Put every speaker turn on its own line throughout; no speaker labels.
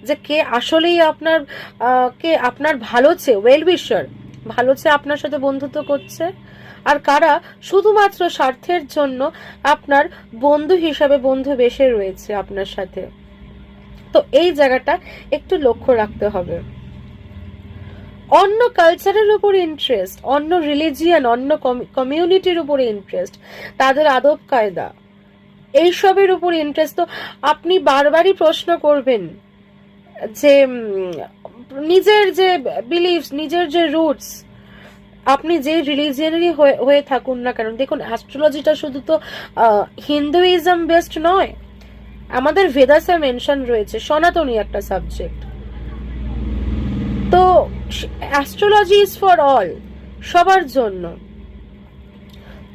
যে কে আসলেই কে আপনার ভালো চেয়ে, ওয়েল উইশার, ভালো চেয়ে আপনার সাথে বন্ধুত্ব করছে, আর কারা শুধুমাত্র স্বার্থের জন্য আপনার বন্ধু হিসাবে বন্ধু বেশে রয়েছে আপনার সাথে। তো এই জায়গাটা একটু লক্ষ্য রাখতে হবে। অন্য কালচারের উপর ইন্টারেস্ট, অন্য রিলিজিয়ান, অন্য কমিউনিটির উপরে ইন্টারেস্ট, তাদের আদব কায়দা, এইসবের উপর ইন্টারেস্ট। তো আপনি বারবারই প্রশ্ন করবেন যে নিজের যে বিলিফস, নিজের যে রুটস, আপনি যে রিলিজিয়ানেরই হয়ে থাকুন না কেন, দেখুন অ্যাস্ট্রোলজিটা শুধু তো হিন্দুইজম বেসড নয়, আমাদের ভেদাসে মেনশন রয়েছে, সনাতনী একটা সাবজেক্ট। তো অ্যাস্ট্রোলজি ইজ ফর অল, সবার জন্য।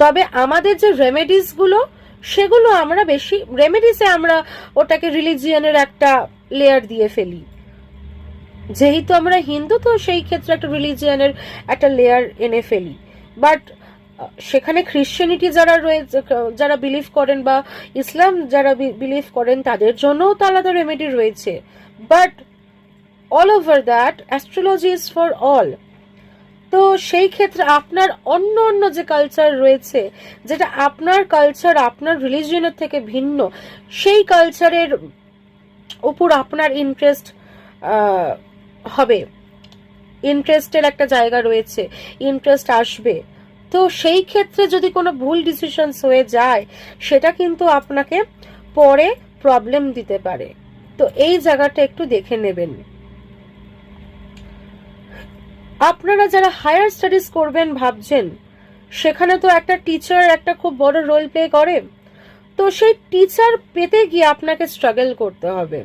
তবে আমাদের যে রেমেডিস গুলো, সেগুলো আমরা বেশি রেমেডিসে আমরা ওটাকে রিলিজিয়ানের একটা লেয়ার দিয়ে ফেলি, যেহেতু আমরা হিন্দু, তো সেই ক্ষেত্রে একটা রিলিজিয়ানের একটা লেয়ার এনে ফেলি। বাট সেখানে খ্রিশ্চানিটি যারা রয়েছে, যারা বিলিভ করেন, বা ইসলাম যারা বিলিভ করেন, তাদের জন্যও তো আলাদা রেমেডি রয়েছে। But all over that astrology is for all. তো সেই ক্ষেত্রে আপনার অন্য অন্য যে কালচার রয়েছে, যেটা আপনার কালচার আপনার রিলিজিয়নের থেকে ভিন্ন, সেই কালচারের উপর আপনার ইন্টারেস্ট হবে, ইন্টারেস্টের একটা জায়গা রয়েছে, ইন্টারেস্ট আসবে। তো সেই ক্ষেত্রে যদি কোনো ভুল ডিসিশনস হয়ে যায়, সেটা কিন্তু আপনাকে পরে প্রবলেম দিতে পারে। তো এই জায়গাটা একটু দেখে নেবেন। আপনারা যারা হায়ার স্টাডিজ করবেন ভাবছেন, সেখানে তো একটা টিচার একটা খুব বড় রোল প্লে করে। তো সেই টিচার পেতে গিয়ে আপনাকে স্ট্রাগল করতে হবে।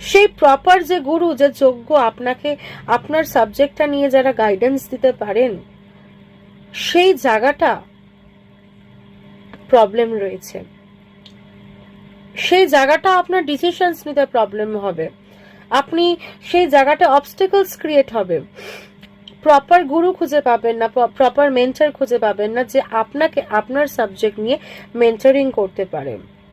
সেই প্রপার যে গুরু, যে যোগ্য আপনাকে আপনার সাবজেক্টটা নিয়ে যারা গাইডেন্স দিতে পারেন, সেই জায়গাটা প্রবলেম রয়েছে, সেই জায়গাটা আপনার ডিসিশনস নিতে প্রবলেম হবে, আপনি সেই জায়গাটা অবস্টেকলস ক্রিয়েট হবে, প্রপার গুরু খুঁজে পাবেন না, প্রপার মেন্টর খুঁজে পাবেন না, যে আপনাকে আপনার সাবজেক্ট নিয়ে মেন্টরিং করতে পারে।